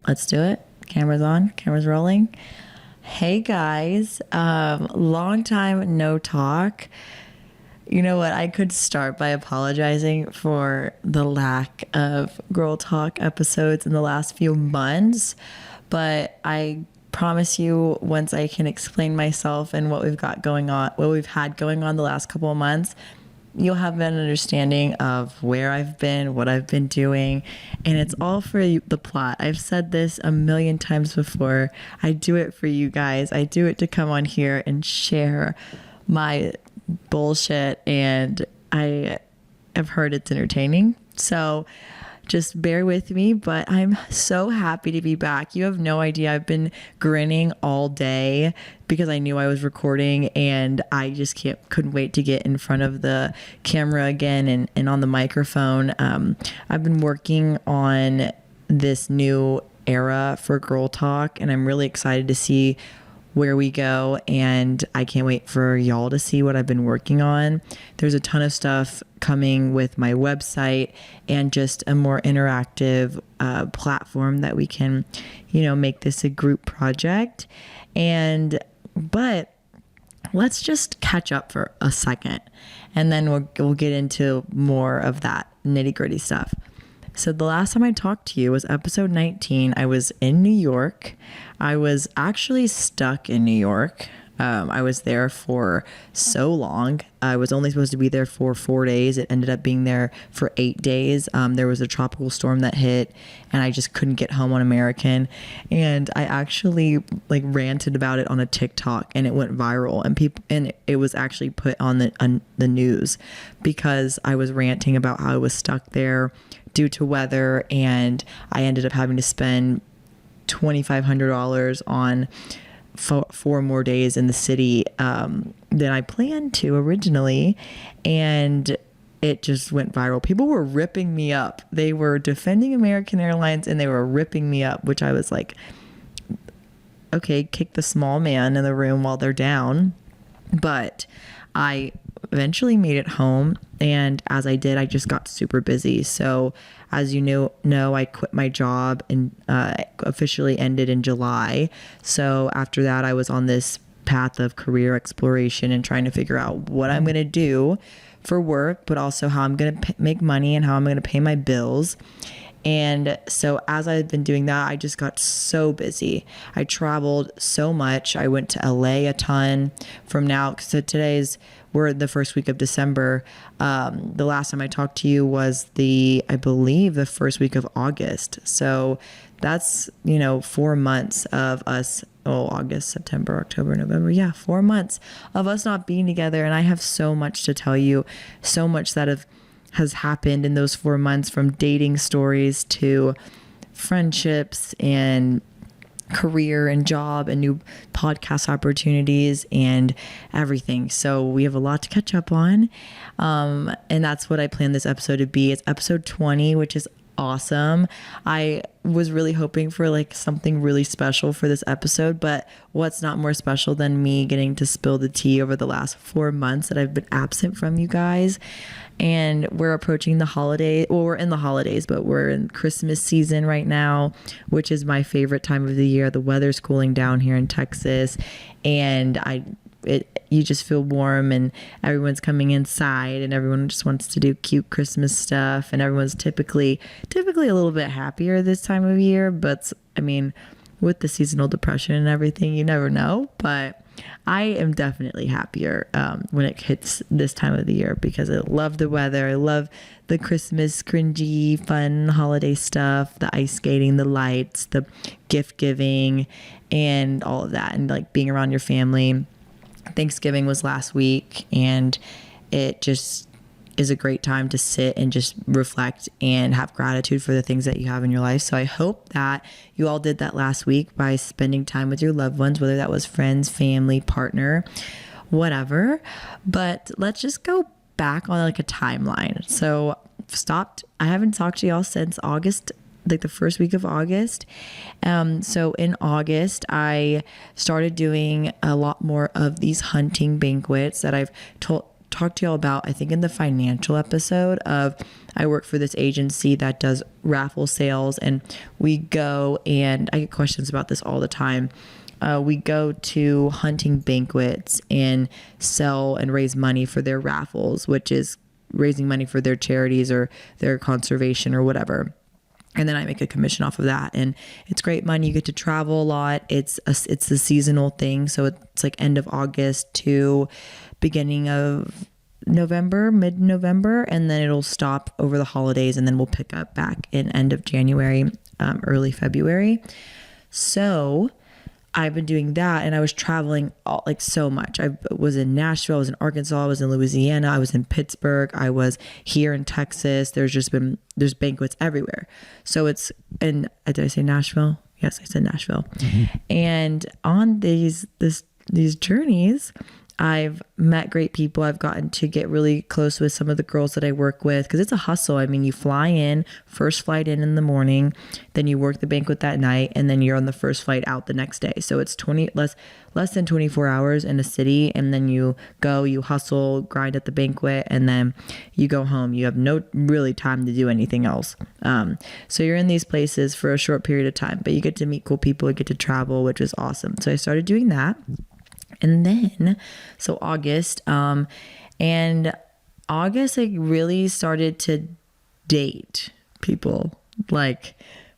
Let's do it. Camera's on, camera's rolling. Hey guys, long time no talk. You know what? I could start by apologizing for the lack of Girl Talk episodes in the last few months, but I promise you, once I can explain myself and what we've got going on, what we've had going on the last couple of months, you'll have an understanding of where I've been, what I've been doing, and it's all for the plot. I've said this a million times before. I do it for you guys. I do it to come on here and share my bullshit, and I have heard it's entertaining. So just bear with me, but I'm so happy to be back. You have no idea. I've been grinning all day because I knew I was recording, and I just couldn't wait to get in front of the camera again and on the microphone. I've been working on this new era for Girl Talk, and I'm really excited to see where we go, and I can't wait for y'all to see what I've been working on. There's a ton of stuff coming with my website and just a more interactive platform that we can, make this a group project. But let's just catch up for a second, and then we'll get into more of that nitty-gritty stuff. So the last time I talked to you was episode 19. I was in New York. I was actually stuck in New York. I was there for so long. I was only supposed to be there for 4 days. It ended up being there for 8 days. There was a tropical storm that hit, and I just couldn't get home on American. And I actually ranted about it on a TikTok, and it went viral. And it was actually put on the news because I was ranting about how I was stuck there due to weather, and I ended up having to spend $2,500 on 4 more days in the city than I planned to originally, and it just went viral. People were ripping me up. They were defending American Airlines, and they were ripping me up, which I was like, okay, kick the small man in the room while they're down. But I eventually made it home, and as I did, I just got super busy. So as you know, I quit my job and officially ended in July. So after that, I was on this path of career exploration and trying to figure out what I'm going to do for work, but also how I'm going to make money and how I'm going to pay my bills. And so as I've been doing that, I just got so busy. I traveled so much. I went to LA a ton so we're the first week of December. The last time I talked to you was I believe the first week of August. So that's, 4 months of us, August, September, October, November. Yeah, 4 months of us not being together. And I have so much to tell you, so much that has happened in those 4 months, from dating stories to friendships and career and job and new podcast opportunities and everything. So we have a lot to catch up on. And that's what I planned this episode to be. It's episode 20, which is awesome. I was really hoping for something really special for this episode, but what's not more special than me getting to spill the tea over the last 4 months that I've been absent from you guys. And we're approaching the holiday. Well, we're in the holidays, but we're in Christmas season right now, which is my favorite time of the year. The weather's cooling down here in Texas, and you just feel warm, and everyone's coming inside, and everyone just wants to do cute Christmas stuff, and everyone's typically a little bit happier this time of year. But I mean, with the seasonal depression and everything, you never know. But I am definitely happier when it hits this time of the year, because I love the weather. I love the Christmas cringy, fun holiday stuff, the ice skating, the lights, the gift giving, and all of that, and being around your family. Thanksgiving was last week, and it just is a great time to sit and just reflect and have gratitude for the things that you have in your life. So I hope that you all did that last week by spending time with your loved ones, whether that was friends, family, partner, whatever. But let's just go back on a timeline. So I haven't talked to y'all since August, the first week of August. So in August, I started doing a lot more of these hunting banquets that I've told talked to y'all about, I think in the financial episode of, I work for this agency that does raffle sales, and we go, and I get questions about this all the time. We go to hunting banquets and sell and raise money for their raffles, which is raising money for their charities or their conservation or whatever. And then I make a commission off of that, and it's great money. You get to travel a lot. It's a seasonal thing. So it's like end of August to beginning of November, mid-November, and then it'll stop over the holidays, and then we'll pick up back in end of January, early February. So I've been doing that, and I was traveling like so much. I was in Nashville, I was in Arkansas, I was in Louisiana, I was in Pittsburgh, I was here in Texas. There's banquets everywhere. So it's, and did I say Nashville? Yes, I said Nashville. Mm-hmm. And on these journeys, I've met great people. I've gotten to get really close with some of the girls that I work with, because it's a hustle. I mean, you fly in, first flight in the morning, then you work the banquet that night, and then you're on the first flight out the next day. So it's less than 24 hours in a city, and then you go, you hustle, grind at the banquet, and then you go home. You have no really time to do anything else. So you're in these places for a short period of time, but you get to meet cool people, you get to travel, which is awesome. So I started doing that. And then, so August, I really started to date people, like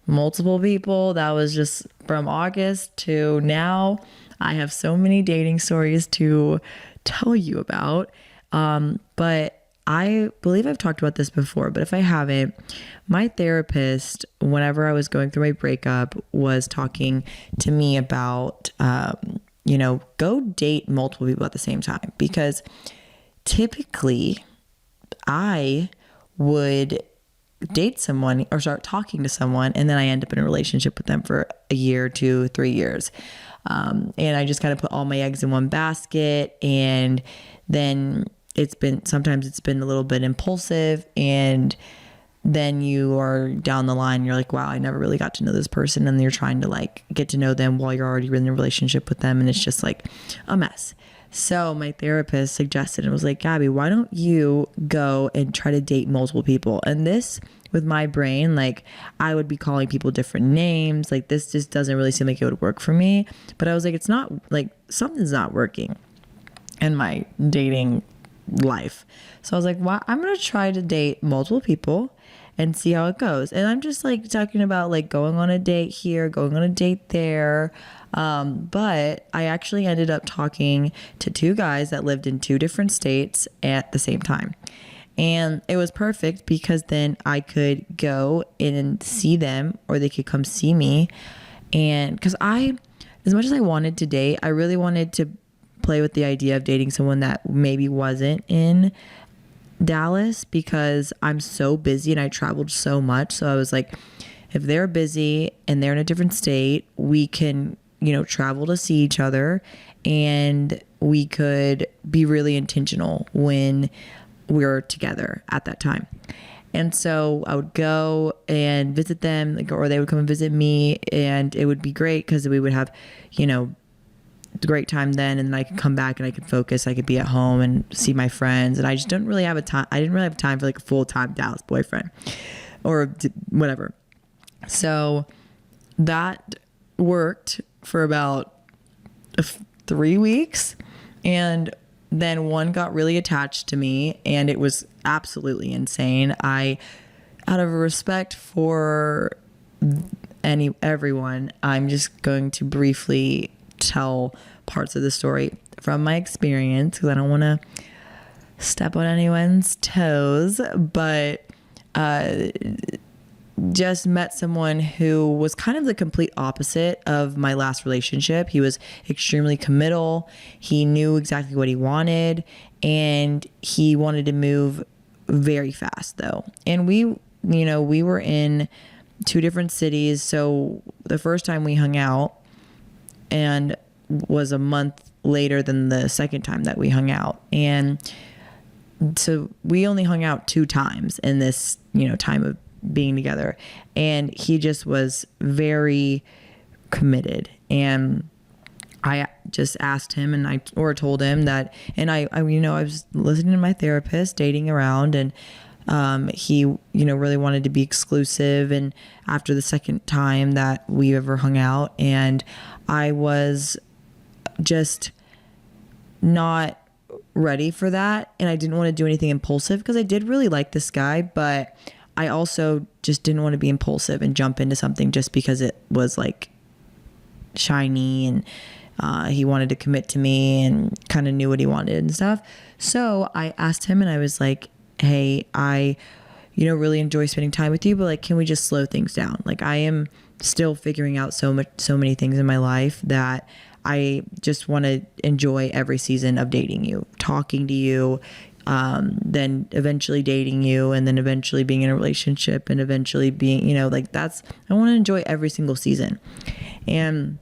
multiple people. That was just from August to now. I have so many dating stories to tell you about. But I believe I've talked about this before, but if I haven't, my therapist, whenever I was going through my breakup, was talking to me about, go date multiple people at the same time, because typically I would date someone or start talking to someone, and then I end up in a relationship with them for a year, 2, 3 years. And I just kind of put all my eggs in one basket, and then sometimes it's been a little bit impulsive, and then you are down the line, you're like, wow, I never really got to know this person. And you're trying to like get to know them while you're already in a relationship with them. And it's just like a mess. So my therapist suggested, and was like, Gabby, why don't you go and try to date multiple people? And this, with my brain, like I would be calling people different names. Like this just doesn't really seem like it would work for me. But I was like, it's not, like something's not working in my dating life. So I was like, well, I'm going to try to date multiple people and see how it goes. And I'm just like talking about like going on a date here, going on a date there. But I actually ended up talking to 2 guys that lived in 2 different states at the same time. And it was perfect, because then I could go in and see them, or they could come see me. And because as much as I wanted to date, I really wanted to play with the idea of dating someone that maybe wasn't in Dallas, because I'm so busy and I traveled so much. So I was like, if they're busy and they're in a different state, we can, travel to see each other, and we could be really intentional when we're together at that time. And so I would go and visit them, or they would come and visit me, and it would be great because we would have, great time then, and then I could come back and I could focus. I could be at home and see my friends, and I just didn't really have time for like a full-time Dallas boyfriend or whatever. So that worked for about 3 weeks, and then one got really attached to me, and it was absolutely insane. Out of respect for everyone, I'm just going to briefly tell parts of the story from my experience, because I don't want to step on anyone's toes, but just met someone who was kind of the complete opposite of my last relationship. He was extremely committal. He knew exactly what he wanted, and he wanted to move very fast though. And we were in 2 different cities. So the first time we hung out, and was a month later than the second time that we hung out. And so we only hung out 2 times in this, time of being together. And he just was very committed. And I just asked him or told him that, and I was listening to my therapist, dating around, and he, really wanted to be exclusive. And after the second time that we ever hung out, and I was just not ready for that. And I didn't want to do anything impulsive because I did really like this guy, but I also just didn't want to be impulsive and jump into something just because it was like shiny and he wanted to commit to me and kind of knew what he wanted and stuff. So I asked him and I was like, hey, I, really enjoy spending time with you, but like, can we just slow things down? Like, I am still figuring out so many things in my life that I just want to enjoy every season of dating you, talking to you, then eventually dating you, and then eventually being in a relationship, and eventually being, I want to enjoy every single season. And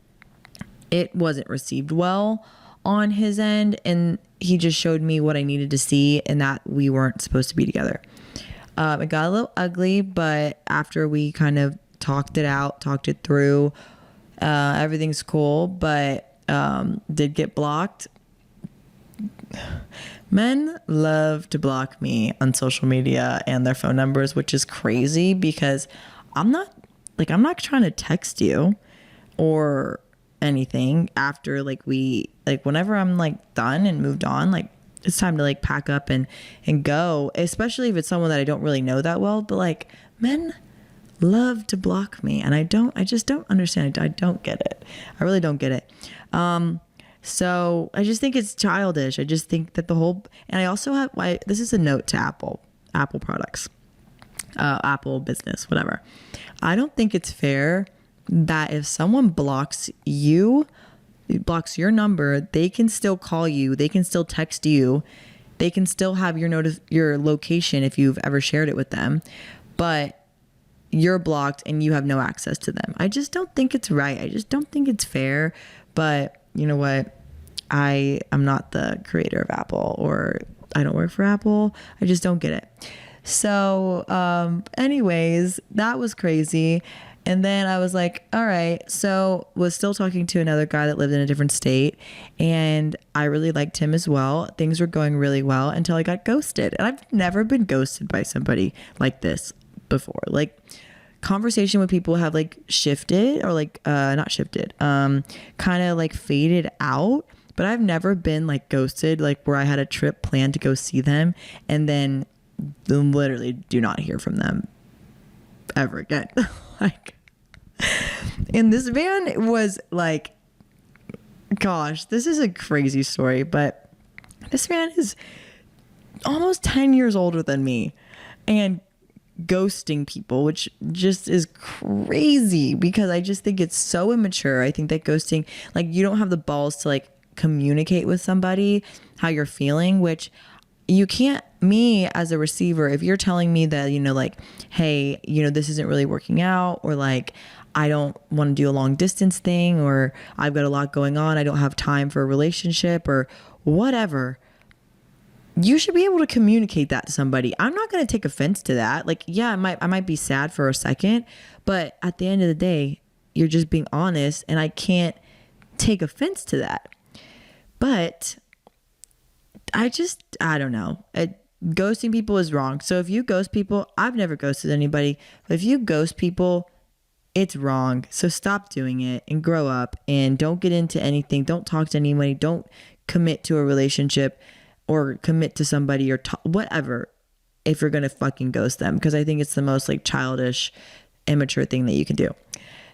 it wasn't received well on his end, and he just showed me what I needed to see, and that we weren't supposed to be together. It got a little ugly, but after we kind of talked it through, everything's cool, but did get blocked. Men love to block me on social media and their phone numbers, which is crazy because I'm not trying to text you or anything after whenever I'm done and moved on, it's time to pack up and go, especially if it's someone that I don't really know that well. But men love to block me, and I just don't understand it. I don't get it. I really don't get it. So I just think it's childish. I just think that and I also have, this is a note to Apple products, Apple business, whatever. I don't think it's fair that if someone blocks your number, they can still call you, they can still text you, they can still have your location if you've ever shared it with them, but you're blocked and you have no access to them. I just don't think it's right. I just don't think it's fair. But you know what? I am not the creator of Apple, or I don't work for Apple. I just don't get it. So anyways, that was crazy. And then I was like, all right. So was still talking to another guy that lived in a different state, and I really liked him as well. Things were going really well until I got ghosted. And I've never been ghosted by somebody like this before. Conversation with people have shifted, or not shifted, kind of faded out. But I've never been ghosted, where I had a trip planned to go see them and then literally do not hear from them ever again. And this man was gosh, this is a crazy story, but this man is almost 10 years older than me and ghosting people, which just is crazy because I just think it's so immature. I think that ghosting, you don't have the balls to communicate with somebody how you're feeling, which you can't. Me as a receiver, if you're telling me that, hey, this isn't really working out, or I don't want to do a long distance thing, or I've got a lot going on, I don't have time for a relationship or whatever, you should be able to communicate that to somebody. I'm not going to take offense to that. Yeah, I might be sad for a second, but at the end of the day, you're just being honest, and I can't take offense to that. But I don't know. Ghosting people is wrong. So if you ghost people, I've never ghosted anybody, but if you ghost people, it's wrong. So stop doing it and grow up, and don't get into anything. Don't talk to anybody. Don't commit to a relationship or commit to somebody or whatever if you're going to fucking ghost them, because I think it's the most childish, immature thing that you can do.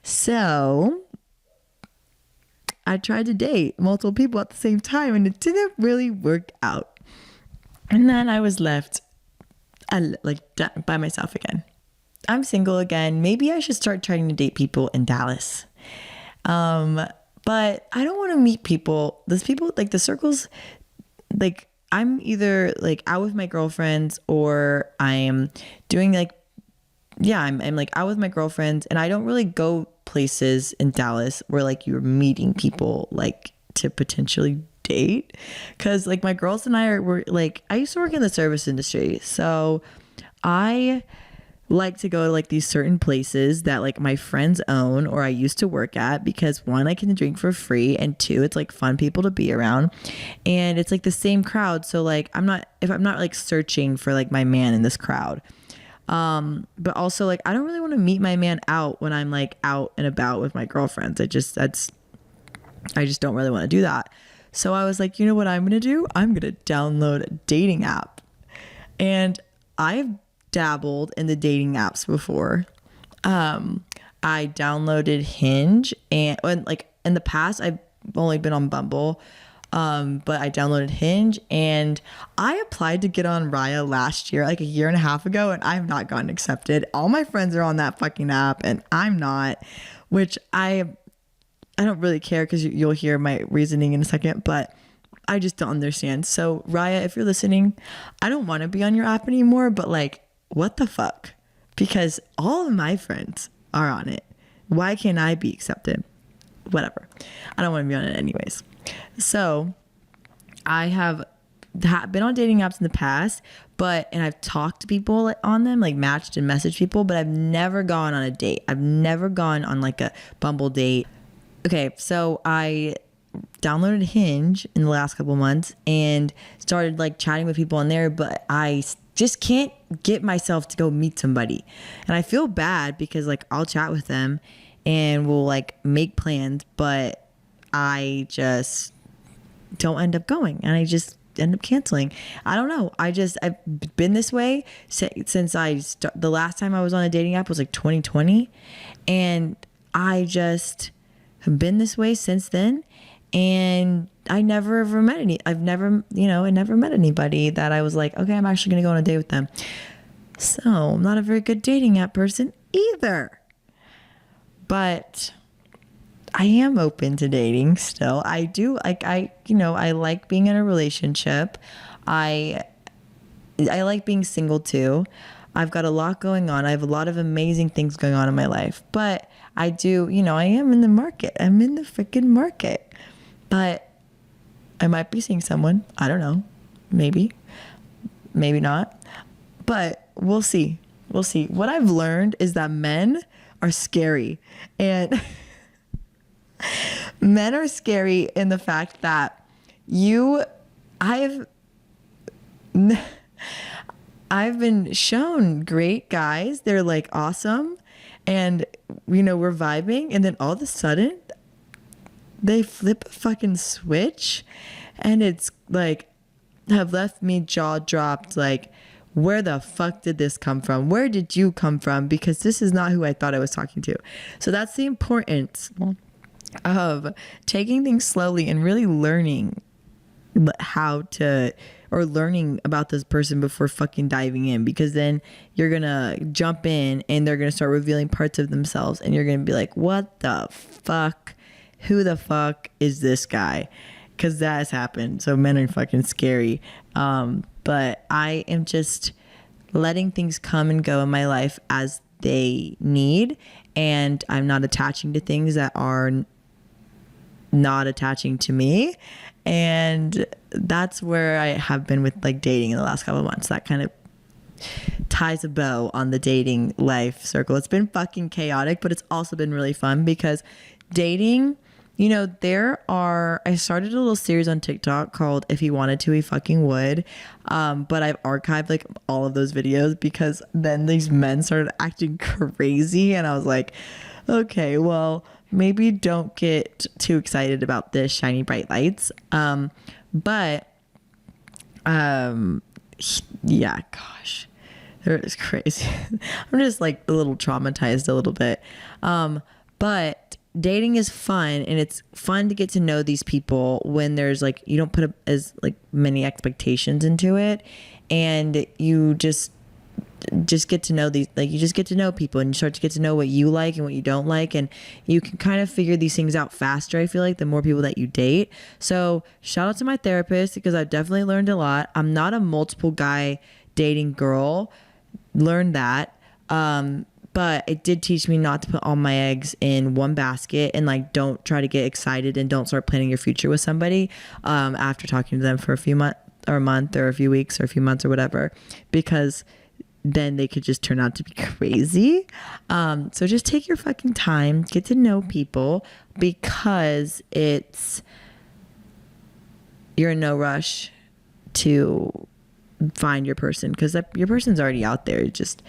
So I tried to date multiple people at the same time, and it didn't really work out. And then I was left by myself again. I'm single again. Maybe I should start trying to date people in Dallas. But I don't want to meet people. Those people, the circles, I'm either out with my girlfriends, or I am doing I'm out with my girlfriends, and I don't really go places in Dallas where you're meeting people to potentially date, because my girls and I were I used to work in the service industry, so I like to go to like these certain places that like my friends own or I used to work at, because one, I can drink for free, and two, it's like fun people to be around, and it's like the same crowd. So like I'm not like searching for like my man in this crowd. But also like I don't really want to meet my man out when I'm like out and about with my girlfriends. I just don't really want to do that. So I was like, you know what I'm going to do? I'm going to download a dating app. And I've dabbled in the dating apps before. I downloaded Hinge, and like in the past I've only been on Bumble. But I downloaded Hinge, and I applied to get on Raya last year, like a year and a half ago, and I have not gotten accepted. All my friends are on that fucking app and I'm not, which I don't really care, because you'll hear my reasoning in a second, but I just don't understand. So Raya, if you're listening, I don't want to be on your app anymore, but like, what the fuck? Because all of my friends are on it. Why can't I be accepted? Whatever. I don't want to be on it anyways. So I have been on dating apps in the past, and I've talked to people on them, like matched and messaged people, but I've never gone on a date. I've never gone on like a Bumble date. Okay, so I downloaded Hinge in the last couple months and started like chatting with people on there, but I just can't get myself to go meet somebody. And I feel bad because like I'll chat with them and we'll like make plans, but I just don't end up going, and I just end up canceling. I don't know. I've been this way since the last time I was on a dating app was like 2020, and I just have been this way since then. And I never met anybody that I was like, okay, I'm actually going to go on a date with them. So I'm not a very good dating app person either, but I am open to dating still. I do I like being in a relationship. I like being single too. I've got a lot going on. I have a lot of amazing things going on in my life, but I do, I am in the market. I'm in the freaking market. But I might be seeing someone. I don't know. Maybe not. But we'll see. What I've learned is that men are scary. And men are scary in the fact that I've been shown great guys. They're like awesome. And, we're vibing. And then all of a sudden, they flip a fucking switch, and it's like have left me jaw dropped. Like, where the fuck did this come from? Where did you come from? Because this is not who I thought I was talking to. So that's the importance of taking things slowly and really learning learning about this person before fucking diving in, because then you're gonna jump in and they're gonna start revealing parts of themselves, and you're gonna be like, what the fuck? Who the fuck is this guy? Because that has happened. So men are fucking scary. But I am just letting things come and go in my life as they need. And I'm not attaching to things that are not attaching to me. And that's where I have been with like dating in the last couple of months. That kind of ties a bow on the dating life circle. It's been fucking chaotic, but it's also been really fun, because dating, I started a little series on TikTok called If He Wanted To, He Fucking Would. But I've archived like all of those videos, because then these men started acting crazy, and I was like, okay, well, maybe don't get too excited about this shiny bright lights. Yeah, gosh, it's crazy. I'm just like a little traumatized a little bit. But dating is fun, and it's fun to get to know these people when there's like, you don't put as like many expectations into it, and you just get to know you just get to know people, and you start to get to know what you like and what you don't like, and you can kind of figure these things out faster, I feel like, the more people that you date. So shout out to my therapist, because I've definitely learned a lot. I'm not a multiple guy dating girl, learned that. But it did teach me not to put all my eggs in one basket, and like, don't try to get excited and don't start planning your future with somebody after talking to them for a few months or a month or a few weeks or a few months or whatever, because then they could just turn out to be crazy. So just take your fucking time, get to know people, because you're in no rush to find your person, because your person's already out there. Just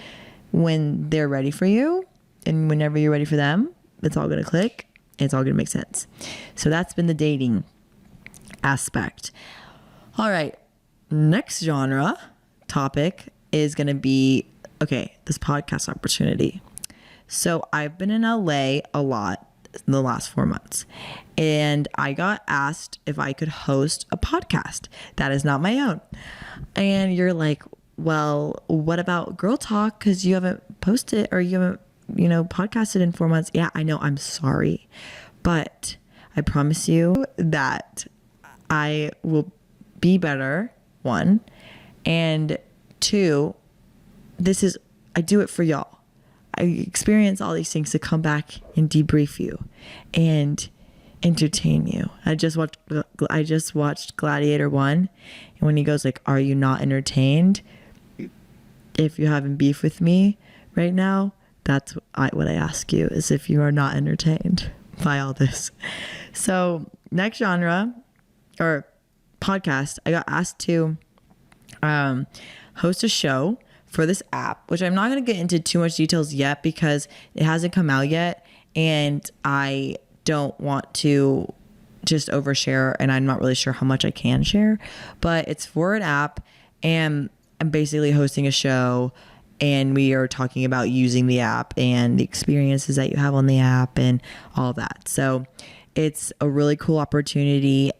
when they're ready for you and whenever you're ready for them, it's all gonna click and it's all gonna make sense. So that's been the dating aspect. All right, next genre topic is gonna be, this podcast opportunity. So I've been in LA a lot in the last 4 months, and I got asked if I could host a podcast that is not my own. And you're like, well, what about Girl Talk? Because you haven't posted, or you haven't, podcasted in 4 months. Yeah, I know, I'm sorry. But I promise you that I will be better, one. And two, I do it for y'all. I experience all these things to come back and debrief you and entertain you. I just watched Gladiator 1, and when he goes like, "Are you not entertained? If you're having beef with me right now, that's what I ask you, is if you are not entertained by all this." So next genre or podcast, I got asked to host a show for this app, which I'm not going to get into too much details yet because it hasn't come out yet, and I don't want to just overshare, and I'm not really sure how much I can share, but it's for an app, and I'm basically hosting a show, and we are talking about using the app and the experiences that you have on the app and all that. So it's a really cool opportunity,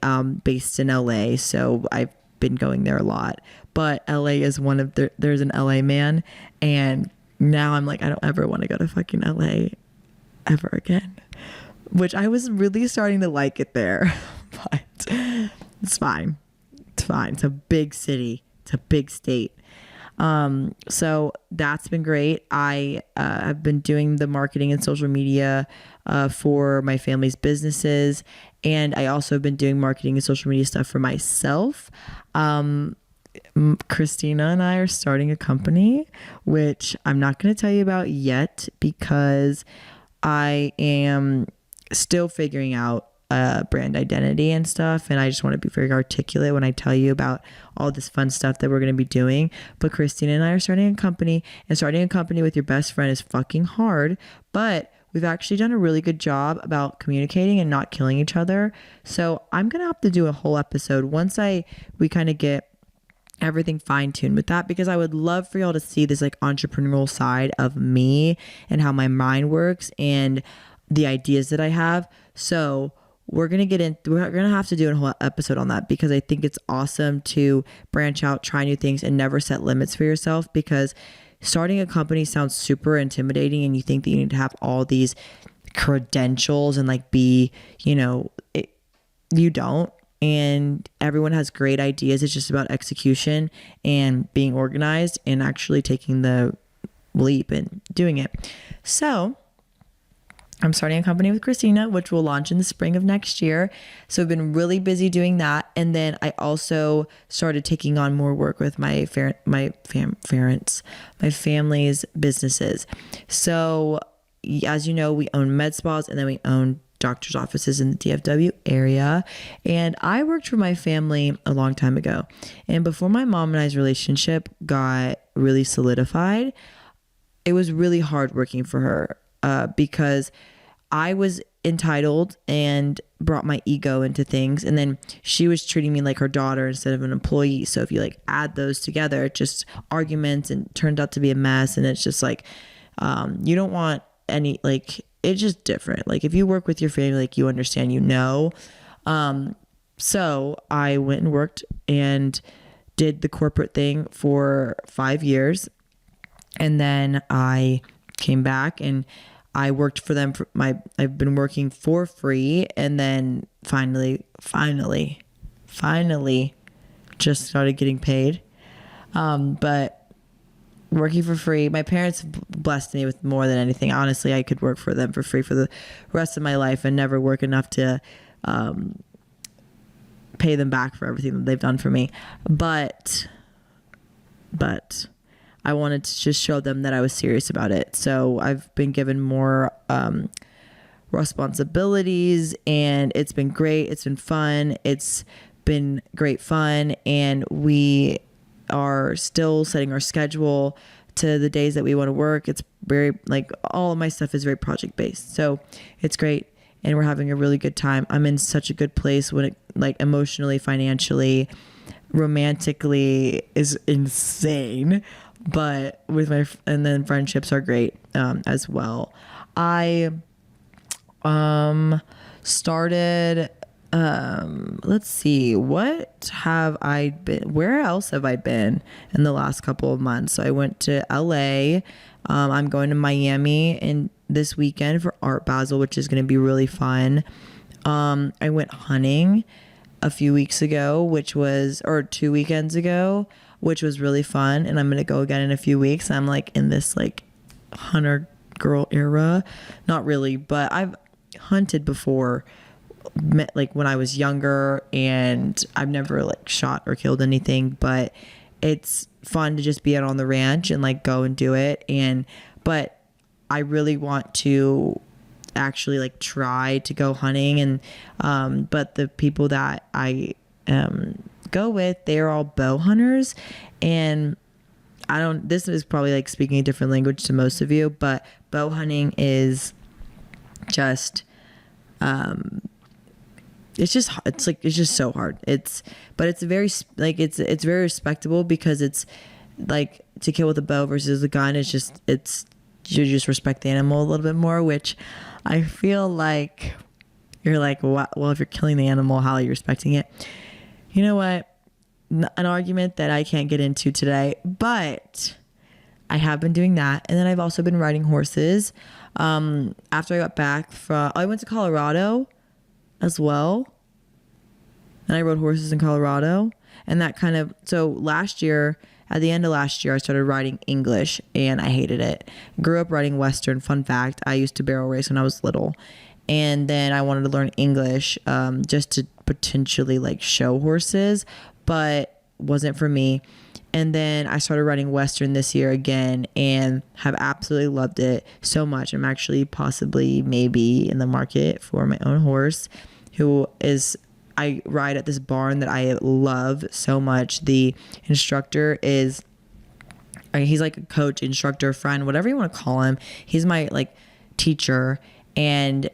based in LA. So I've been going there a lot, but LA is there's an LA man, and now I'm like, I don't ever want to go to fucking LA ever again, which I was really starting to like it there, but it's fine. It's a big city. It's a big state. So that's been great. I have been doing the marketing and social media for my family's businesses, and I also have been doing marketing and social media stuff for myself. Christina and I are starting a company, which I'm not going to tell you about yet because I am still figuring out brand identity and stuff, and I just want to be very articulate when I tell you about all this fun stuff that we're going to be doing. But Christina and I are starting a company, and starting a company with your best friend is fucking hard, but we've actually done a really good job about communicating and not killing each other. So I'm going to have to do a whole episode once we kind of get everything fine-tuned with that, because I would love for y'all to see this like entrepreneurial side of me and how my mind works and the ideas that I have. So we're going to have to do a whole episode on that, because I think it's awesome to branch out, try new things, and never set limits for yourself, because starting a company sounds super intimidating, and you think that you need to have all these credentials and like you don't. And everyone has great ideas. It's just about execution and being organized and actually taking the leap and doing it. So I'm starting a company with Christina, which will launch in the spring of next year. So I've been really busy doing that. And then I also started taking on more work with my family's businesses. So as you know, we own med spas, and then we own doctor's offices in the DFW area. And I worked for my family a long time ago. And before my mom and I's relationship got really solidified, it was really hard working for her because I was entitled and brought my ego into things. And then she was treating me like her daughter instead of an employee. So if you like add those together, it just arguments and turned out to be a mess. And it's just like, you don't want any, like, it's just different. Like if you work with your family, like you understand, so I went and worked and did the corporate thing for 5 years. And then I came back and I worked for them I've been working for free, and then finally just started getting paid. But working for free, my parents blessed me with more than anything. Honestly, I could work for them for free for the rest of my life and never work enough to pay them back for everything that they've done for me. But I wanted to just show them that I was serious about it. So I've been given more responsibilities, and it's been great. It's been fun. It's been great fun. And we are still setting our schedule to the days that we want to work. It's very, like, all of my stuff is very project based. So it's great. And we're having a really good time. I'm in such a good place when it, like, emotionally, financially, romantically is insane. But with and then friendships are great as well. I started, let's see, what have I been, where else have I been in the last couple of months? So I went to LA. I'm going to Miami in this weekend for Art Basel, which is going to be really fun. I went hunting a few weeks ago, or 2 weekends ago, which was really fun. And I'm going to go again in a few weeks. I'm like in this like hunter girl era. Not really, but I've hunted before, like when I was younger, and I've never like shot or killed anything, but it's fun to just be out on the ranch and like go and do it. But I really want to actually like try to go hunting, and but the people that I go with, they're all bow hunters, and this is probably like speaking a different language to most of you, but bow hunting is just it's just so hard. But it's very like it's very respectable, because it's like to kill with a bow versus a gun. It's you just respect the animal a little bit more, which I feel like you're like, well, if you're killing the animal, how are you respecting it? You know what? An argument that I can't get into today, but I have been doing that. And then I've also been riding horses. After I got back I went to Colorado as well. And I rode horses in Colorado. And that so at the end of last year, I started riding English, and I hated it. Grew up riding Western. Fun fact, I used to barrel race when I was little. And then I wanted to learn English, just to potentially like show horses, but wasn't for me. And then I started riding Western this year again, and have absolutely loved it so much. I'm actually possibly maybe in the market for my own horse, I ride at this barn that I love so much. The instructor he's like a coach, instructor, friend, whatever you want to call him. He's my like teacher, and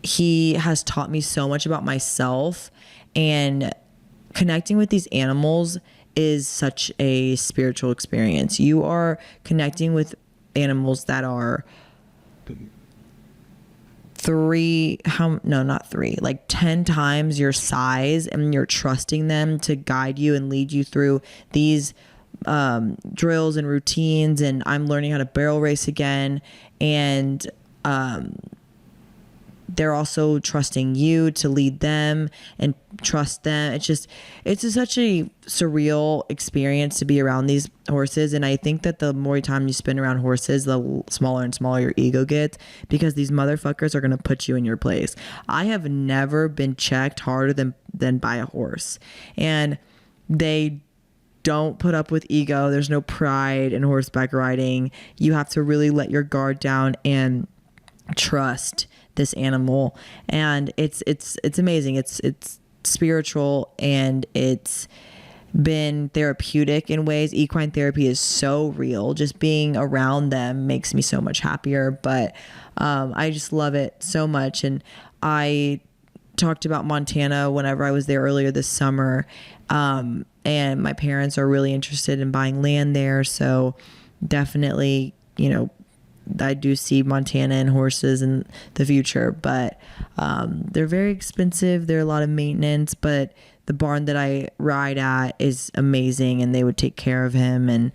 he has taught me so much about myself, and connecting with these animals is such a spiritual experience. You are connecting with animals that are 10 times your size, and you're trusting them to guide you and lead you through these drills and routines. And I'm learning how to barrel race again, and they're also trusting you to lead them and trust them. It's such a surreal experience to be around these horses. And I think that the more time you spend around horses, the smaller and smaller your ego gets, because these motherfuckers are going to put you in your place. I have never been checked harder than by a horse, and they don't put up with ego. There's no pride in horseback riding. You have to really let your guard down and trust this animal, and it's amazing. It's spiritual, and it's been therapeutic in ways. Equine therapy is so real. Just being around them makes me so much happier. But I just love it so much. And I talked about Montana whenever I was there earlier this summer, and my parents are really interested in buying land there, so definitely, I do see Montana and horses in the future, but they're very expensive. They're a lot of maintenance, but the barn that I ride at is amazing, and they would take care of him, and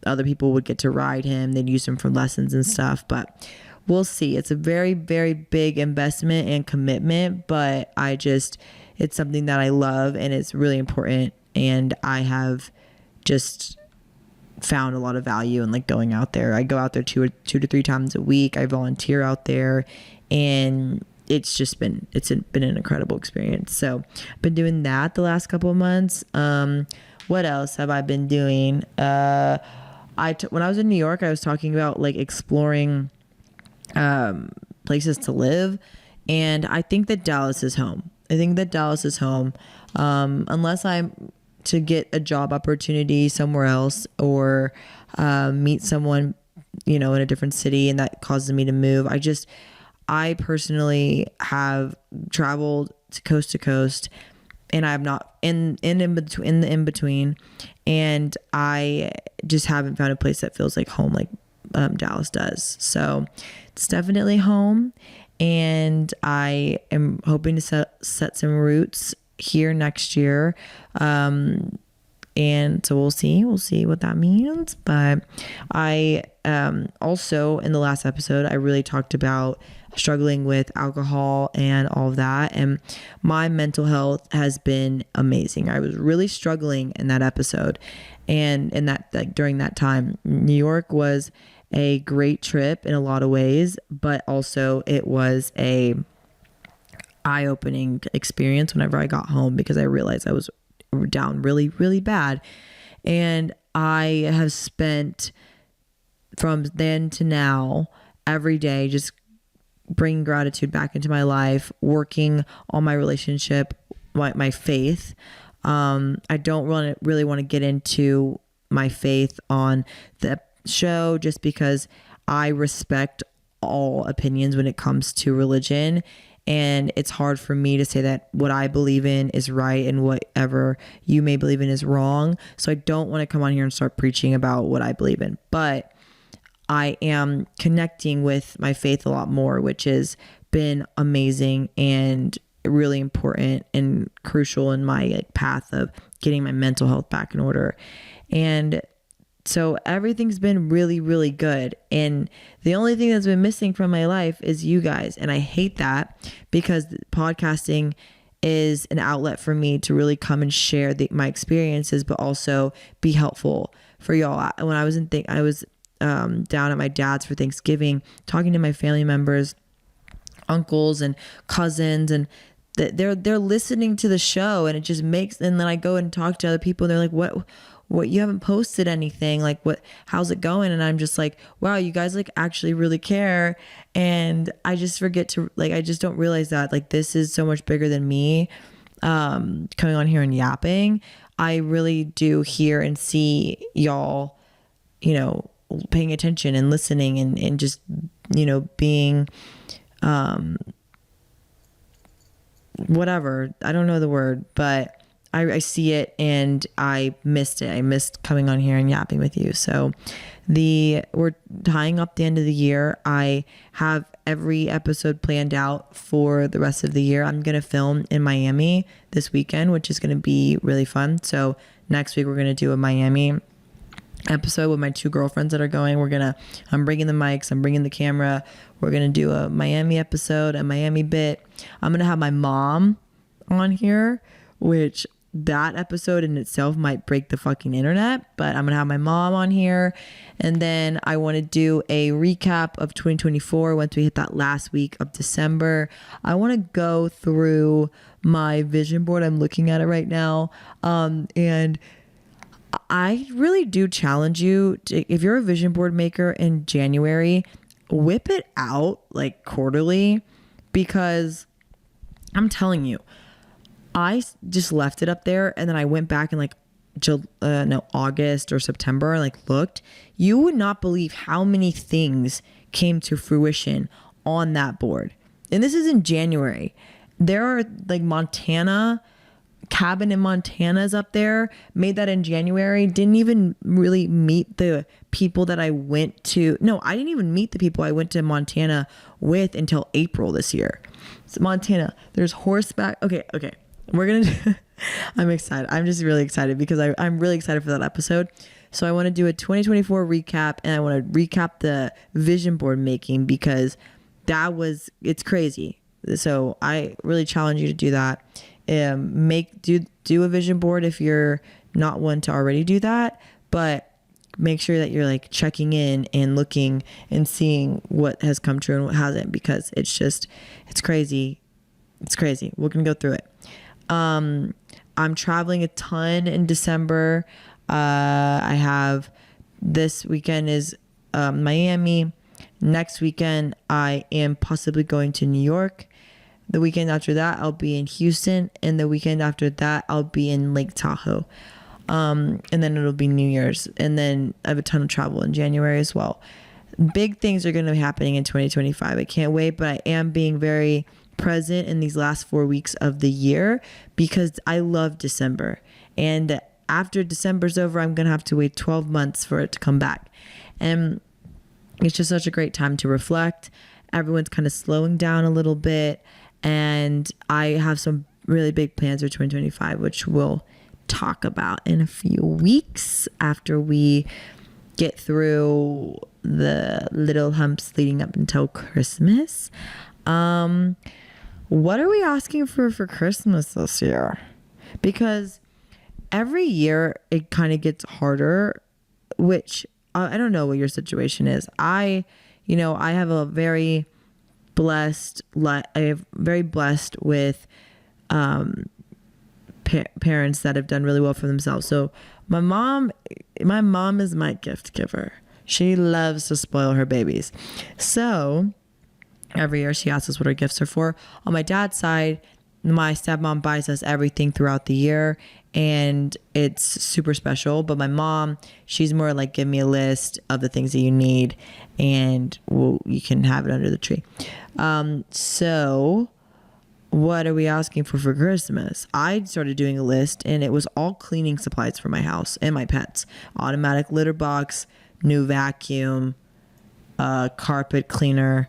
other people would get to ride him. They'd use him for lessons and stuff, but we'll see. It's a very, very big investment and commitment, but it's something that I love, and it's really important, and I have just found a lot of value in like going out there. I go out there two to three times a week. I volunteer out there, and it's been an incredible experience. So I've been doing that the last couple of months. What else have I been doing? when I was in New York, I was talking about like exploring places to live, and I think that Dallas is home. Unless I'm to get a job opportunity somewhere else, or meet someone, in a different city, and that causes me to move. I personally have traveled to coast, and I'm not in the in between, and I just haven't found a place that feels like home, like Dallas does. So it's definitely home, and I am hoping to set some roots here next year. And so we'll see what that means. But I also, in the last episode, I really talked about struggling with alcohol and all of that. And my mental health has been amazing. I was really struggling in that episode. And during that time, New York was a great trip in a lot of ways, but also it was a eye-opening experience whenever I got home, because I realized I was down really, really bad. And I have spent from then to now every day just bringing gratitude back into my life, working on my relationship, my faith. I don't really want to get into my faith on the show, just because I respect all opinions when it comes to religion. And it's hard for me to say that what I believe in is right and whatever you may believe in is wrong. So I don't want to come on here and start preaching about what I believe in. But I am connecting with my faith a lot more, which has been amazing and really important and crucial in my path of getting my mental health back in order. And so everything's been really, really good. And the only thing that's been missing from my life is you guys. And I hate that, because podcasting is an outlet for me to really come and share my experiences, but also be helpful for y'all. When I was down at my dad's for Thanksgiving, talking to my family members, uncles and cousins, and they're listening to the show, and it just makes, and then I go and talk to other people, and they're like, what, you haven't posted anything, like how's it going? And I'm just like, wow, you guys like actually really care. And I just forget to I just don't realize that this is so much bigger than me coming on here and yapping. I really do hear and see y'all, paying attention and listening and just, being whatever, I don't know the word, but I see it, and I missed it. I missed coming on here and yapping with you. So we're tying up the end of the year. I have every episode planned out for the rest of the year. I'm going to film in Miami this weekend, which is going to be really fun. So next week we're going to do a Miami episode with my two girlfriends that are going. I'm bringing the mics, I'm bringing the camera. We're going to do a Miami episode, a Miami bit. I'm going to have my mom on here, which that episode in itself might break the fucking internet, but I'm gonna have my mom on here. And then I want to do a recap of 2024 once we hit that last week of December. I want to go through my vision board. I'm looking at it right now, and I really do challenge you if you're a vision board maker in January, whip it out quarterly, because I'm telling you, I just left it up there, and then I went back in August or September and looked. You would not believe how many things came to fruition on that board. And this is in January. There are cabin in Montana's up there, made that in January. Didn't even really meet the people that I went to. No, I didn't even meet the people I went to Montana with until April this year. So Montana, there's horseback. Okay. We're going to I'm excited. I'm just really excited because I'm really excited for that episode. So I want to do a 2024 recap, and I want to recap the vision board making, because it's crazy. So I really challenge you to do that. Do a vision board if you're not one to already do that, but make sure that you're checking in and looking and seeing what has come true and what hasn't, because it's crazy. It's crazy. We're going to go through it. I'm traveling a ton in December. I have this weekend is Miami. Next weekend, I am possibly going to New York. The weekend after that, I'll be in Houston. And the weekend after that, I'll be in Lake Tahoe. And then it'll be New Year's. And then I have a ton of travel in January as well. Big things are going to be happening in 2025. I can't wait, but I am being very present in these last 4 weeks of the year because I love December. And after December's over, I'm going to have to wait 12 months for it to come back. And it's just such a great time to reflect. Everyone's kind of slowing down a little bit. And I have some really big plans for 2025, which we'll talk about in a few weeks after we get through the little humps leading up until Christmas. What are we asking for Christmas this year? Because every year it kind of gets harder, which I don't know what your situation is. I have a very blessed, with parents that have done really well for themselves. So my mom is my gift giver. She loves to spoil her babies. So every year she asks us what our gifts are for. On my dad's side, my stepmom buys us everything throughout the year, and it's super special. But my mom, she's more like, give me a list of the things that you need, and you can have it under the tree. So what are we asking for Christmas? I started doing a list, and it was all cleaning supplies for my house and my pets. Automatic litter box, new vacuum, carpet cleaner.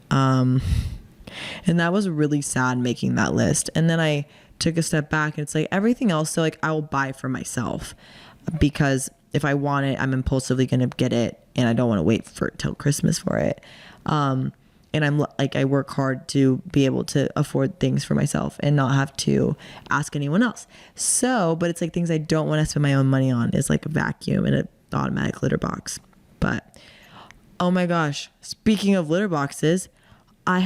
And that was really sad making that list. And then I took a step back, and it's like everything else. So like I will buy for myself because if I want it, I'm impulsively going to get it, and I don't want to wait for till Christmas for it. And I'm like, I work hard to be able to afford things for myself and not have to ask anyone else. So, but it's like things I don't want to spend my own money on is like a vacuum and an automatic litter box. But oh my gosh, speaking of litter boxes, I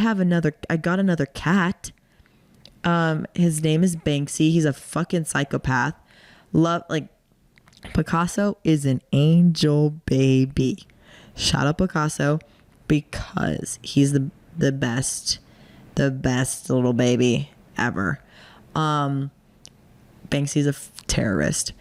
got another cat. His name is Banksy. He's a fucking psychopath. Picasso is an angel baby. Shout out Picasso because he's the best little baby ever. Banksy's a terrorist,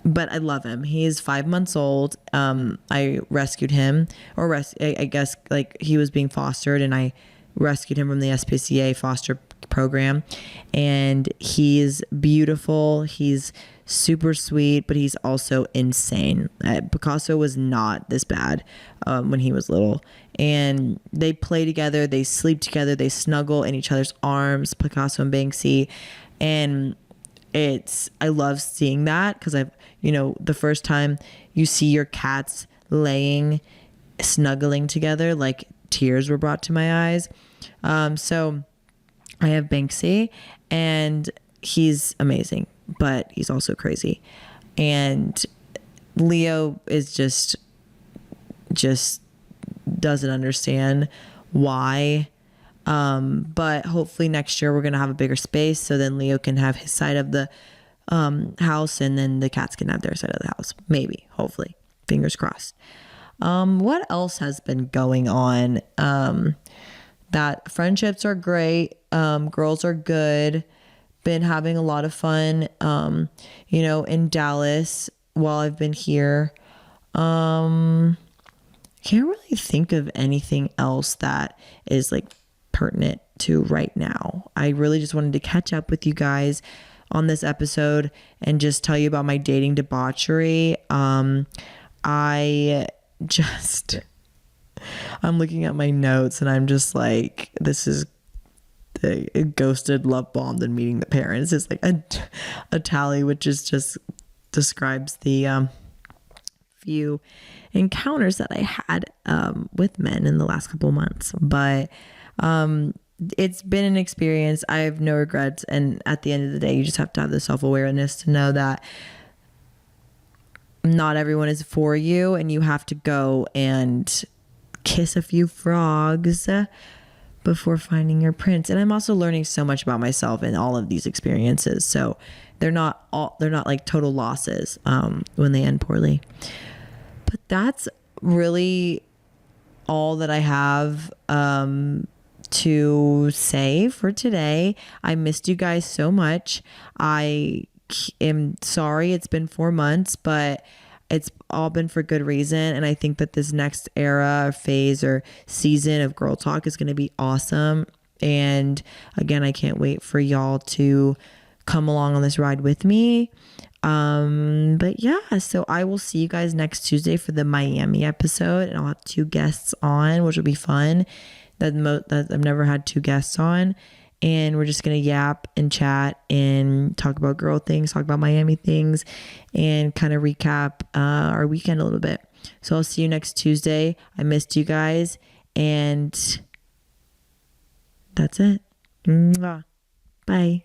but I love him. He is 5 months old. I rescued him, I guess like he was being fostered, and I rescued him from the SPCA foster program, and he's beautiful. He's super sweet, but he's also insane. Picasso was not this bad when he was little, and they play together, they sleep together, they snuggle in each other's arms, Picasso and Banksy, and I love seeing that because the first time you see your cats snuggling together, like tears were brought to my eyes. So I have Banksy, and he's amazing, but he's also crazy. And Leo is just doesn't understand why. But hopefully next year we're going to have a bigger space, so then Leo can have his side of the house, and then the cats can have their side of the house. Maybe, hopefully, fingers crossed. What else has been going on? That friendships are great. Girls are good. Been having a lot of fun, in Dallas while I've been here. Can't really think of anything else that is like pertinent to right now. I really just wanted to catch up with you guys on this episode and just tell you about my dating debauchery. I'm looking at my notes, and I'm just like, this is the ghosted, love bombed, and meeting the parents. It's like a tally, which is just describes the few encounters that I had with men in the last couple months. But it's been an experience. I have no regrets, and at the end of the day, you just have to have the self-awareness to know that not everyone is for you, and you have to go and kiss a few frogs before finding your prince. And I'm also learning so much about myself in all of these experiences, so they're not like total losses when they end poorly. But that's really all that I have to say for today. I missed you guys so much. I am sorry it's been 4 months, but it's all been for good reason. And I think that this next era, phase, or season of Girl Talk is going to be awesome. And again, I can't wait for y'all to come along on this ride with me. But yeah, so I will see you guys next Tuesday for the Miami episode, and I'll have 2 guests on, which will be fun. That I've never had 2 guests on, and we're just gonna yap and chat and talk about girl things, talk about Miami things, and kind of recap our weekend a little bit. So I'll see you next Tuesday. I missed you guys, and that's it. Mwah. Bye.